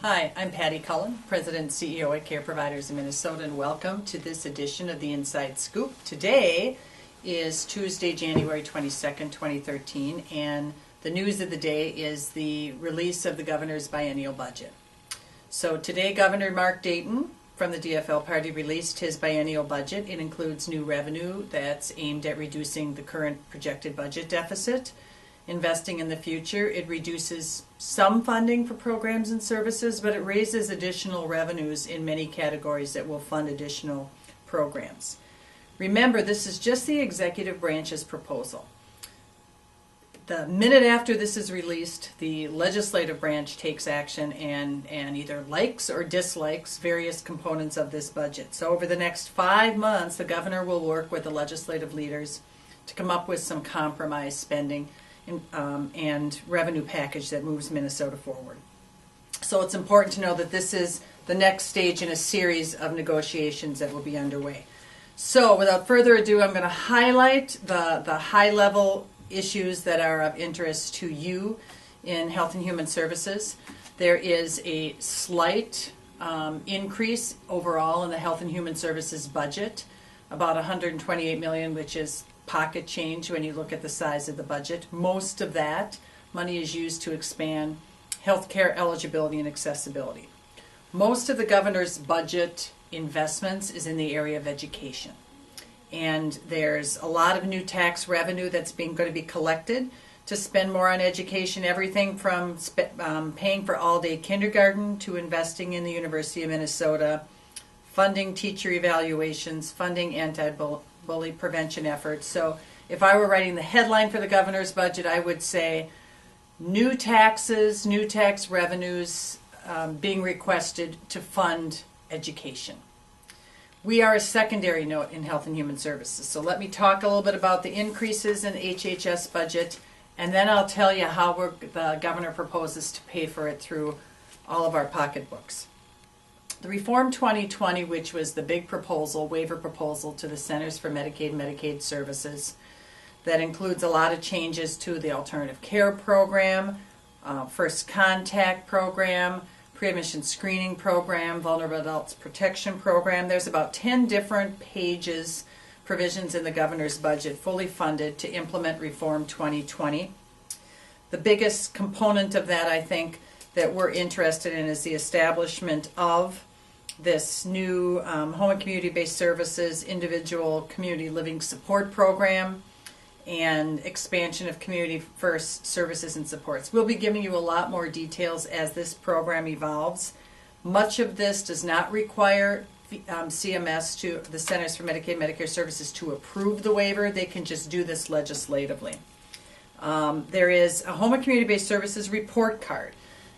Hi, I'm Patty Cullen, President and CEO at Care Providers of Minnesota, and welcome to this edition of the Inside Scoop. Today is Tuesday, January 22nd, 2013, and the news of the day is the release of the governor's biennial budget. So today, Governor Mark Dayton from the DFL party released his biennial budget. It includes new revenue that's aimed at reducing the current projected budget deficit, investing in the future. It reduces some funding for programs and services, but it raises additional revenues in many categories that will fund additional programs. Remember, this is just the executive branch's proposal. The minute after this is released, the legislative branch takes action and either likes or dislikes various components of this budget. So over the next 5 months, the governor will work with the legislative leaders to come up with some compromise spending and revenue package that moves Minnesota forward. So it's important to know that this is the next stage in a series of negotiations that will be underway. So without further ado, I'm going to highlight the high-level issues that are of interest to you in Health and Human Services. There is a slight increase overall in the Health and Human Services budget, about $128 million, which is pocket change when you look at the size of the budget. Most of that money is used to expand healthcare eligibility and accessibility. Most of the governor's budget investments is in the area of education. And there's a lot of new tax revenue that's going to be collected to spend more on education, everything from paying for all-day kindergarten to investing in the University of Minnesota, funding teacher evaluations, funding anti-bully prevention efforts. So if I were writing the headline for the governor's budget, I would say new taxes, new tax revenues being requested to fund education. We are a secondary note in Health and Human Services. So let me talk a little bit about the increases in the HHS budget, and then I'll tell you how the governor proposes to pay for it through all of our pocketbooks. The Reform 2020, which was the big proposal, waiver proposal to the Centers for Medicaid and Medicaid Services, that includes a lot of changes to the alternative care program, first contact program, pre-admission screening program, vulnerable adults protection program. There's about 10 different provisions in the governor's budget, fully funded to implement Reform 2020. The biggest component of that, I think, that we're interested in is the establishment of this new home and community-based services, individual community living support program, and expansion of community first services and supports. We'll be giving you a lot more details as this program evolves. Much of this does not require CMS, the Centers for Medicaid and Medicare Services, to approve the waiver. They can just do this legislatively. There is a home and community-based services report card,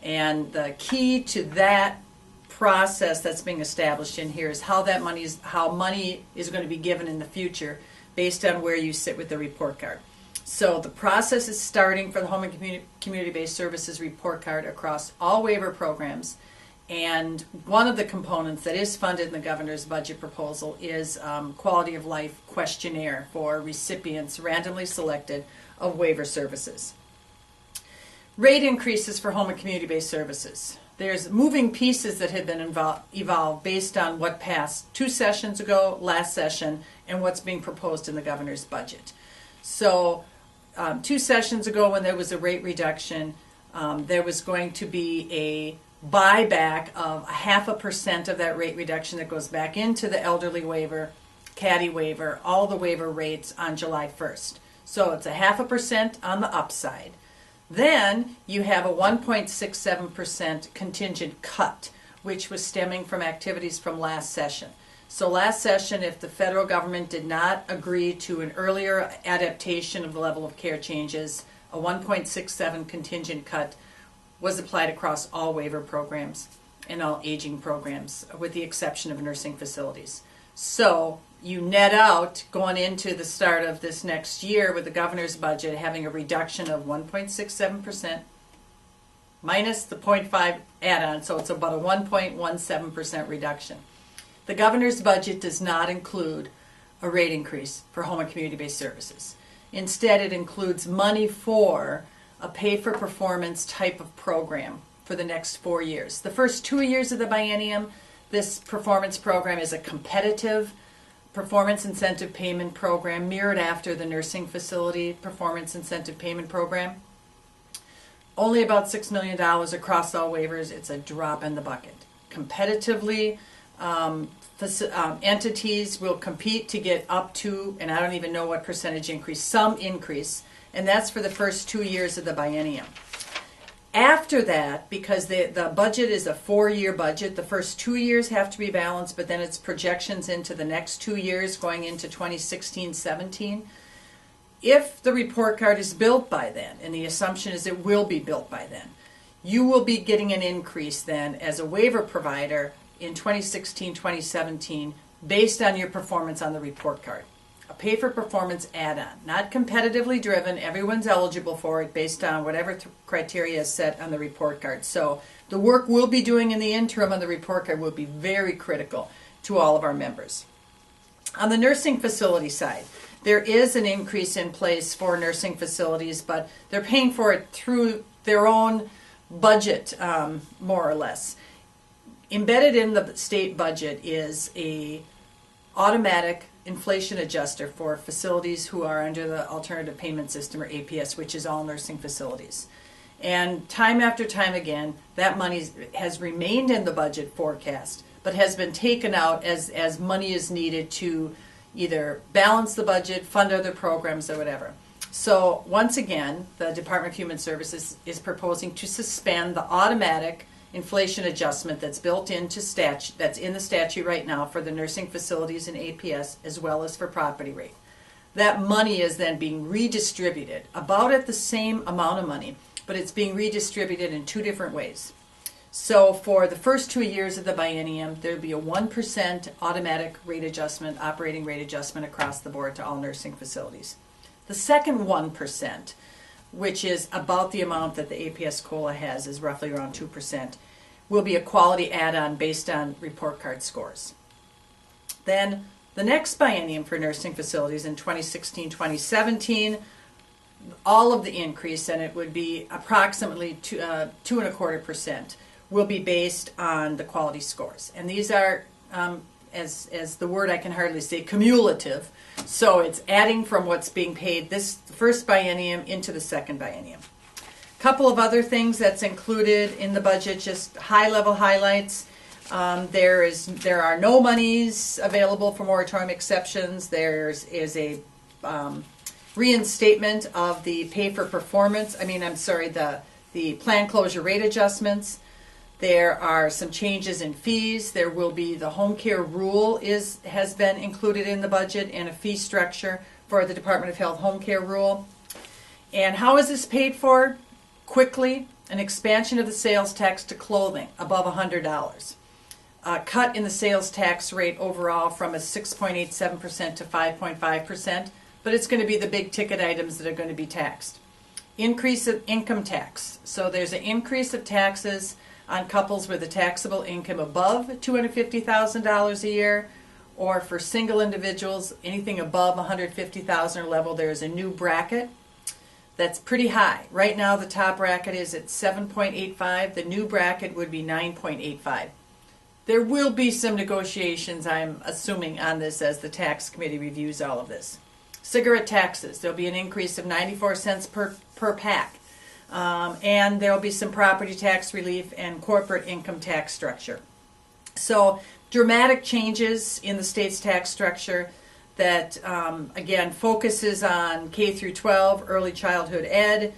and the key to that process that's being established in here is how money is going to be given in the future based on where you sit with the report card. So the process is starting for the home and community-based services report card across all waiver programs, and one of the components that is funded in the governor's budget proposal is quality of life questionnaire for recipients randomly selected of waiver services. Rate increases for home and community-based services. There's moving pieces that have been evolved based on what passed 2 sessions ago, last session, and what's being proposed in the governor's budget. So 2 sessions ago, when there was a rate reduction, there was going to be a buyback of 0.5% of that rate reduction that goes back into the elderly waiver, CADI waiver, all the waiver rates on July 1st. So it's 0.5% on the upside. Then you have a 1.67% contingent cut, which was stemming from activities from last session. So last session, if the federal government did not agree to an earlier adaptation of the level of care changes, a 1.67 contingent cut was applied across all waiver programs and all aging programs, with the exception of nursing facilities. So you net out going into the start of this next year with the governor's budget having a reduction of 1.67% minus the 0.5 add-on, so it's about a 1.17% reduction. The governor's budget does not include a rate increase for home and community-based services. Instead, it includes money for a pay-for-performance type of program for the next 4 years. The first 2 years of the biennium, this performance program is a competitive performance incentive payment program mirrored after the nursing facility performance incentive payment program. Only about $6 million across all waivers. It's a drop in the bucket. Competitively, entities will compete to get up to, and I don't even know what percentage increase, some increase, and that's for the first 2 years of the biennium. After that, because the budget is a 4-year budget, the first 2 years have to be balanced, but then it's projections into the next 2 years going into 2016-17. If the report card is built by then, and the assumption is it will be built by then, you will be getting an increase then as a waiver provider in 2016-2017 based on your performance on the report card. A pay-for-performance add-on, not competitively driven. Everyone's eligible for it based on whatever criteria is set on the report card. So the work we'll be doing in the interim on the report card will be very critical to all of our members. On the nursing facility side, there is an increase in place for nursing facilities, but they're paying for it through their own budget, more or less. Embedded in the state budget is a automatic inflation adjuster for facilities who are under the alternative payment system, or APS, which is all nursing facilities. And time after time again, that money has remained in the budget forecast, but has been taken out as money is needed to either balance the budget, fund other programs, or whatever. So once again, the Department of Human Services is proposing to suspend the automatic inflation adjustment that's built into statute, that's in the statute right now for the nursing facilities and APS, as well as for property rate. That money is then being redistributed, about at the same amount of money, but it's being redistributed in 2 different ways. So for the first 2 years of the biennium, there'll be a 1% automatic rate adjustment, operating rate adjustment across the board to all nursing facilities. The second 1%, which is about the amount that the APS COLA has, is roughly around 2%, will be a quality add-on based on report card scores. Then the next biennium for nursing facilities in 2016-2017, all of the increase, and it would be approximately 2.25%, will be based on the quality scores. And these are, as the word I can hardly say, cumulative. So it's adding from what's being paid this first biennium into the second biennium. A couple of other things that's included in the budget, just high-level highlights. There are no monies available for moratorium exceptions. There is a reinstatement of the the plan closure rate adjustments. There are some changes in fees. There will be the home care rule has been included in the budget, and a fee structure for the Department of Health home care rule. And how is this paid for? Quickly, an expansion of the sales tax to clothing above $100. A cut in the sales tax rate overall from a 6.87% to 5.5%, but it's going to be the big ticket items that are going to be taxed. Increase of income tax. So there's an increase of taxes on couples with a taxable income above $250,000 a year, or for single individuals, anything above $150,000 level, there's a new bracket that's pretty high. Right now the top bracket is at 7.85. The new bracket would be 9.85. There will be some negotiations, I'm assuming, on this as the tax committee reviews all of this. Cigarette taxes, there'll be an increase of 94 cents per pack. And there will be some property tax relief and corporate income tax structure. So dramatic changes in the state's tax structure that, again, focuses on K through 12, early childhood ed,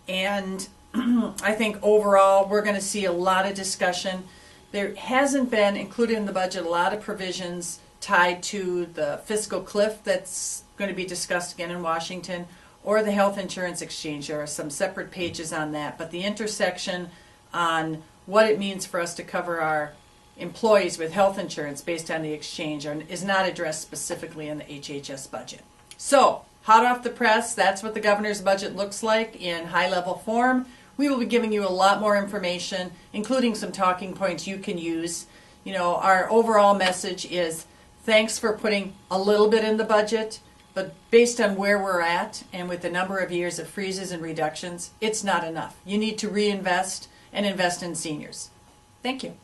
and I think overall we're going to see a lot of discussion. There hasn't been included in the budget a lot of provisions tied to the fiscal cliff that's going to be discussed again in Washington, or the health insurance exchange. There are some separate pages on that, but the intersection on what it means for us to cover our employees with health insurance based on the exchange is not addressed specifically in the HHS budget. So, hot off the press, that's what the governor's budget looks like in high-level form. We will be giving you a lot more information, including some talking points you can use. You know, our overall message is thanks for putting a little bit in the budget, but based on where we're at and with the number of years of freezes and reductions, it's not enough. You need to reinvest, and invest in seniors. Thank you.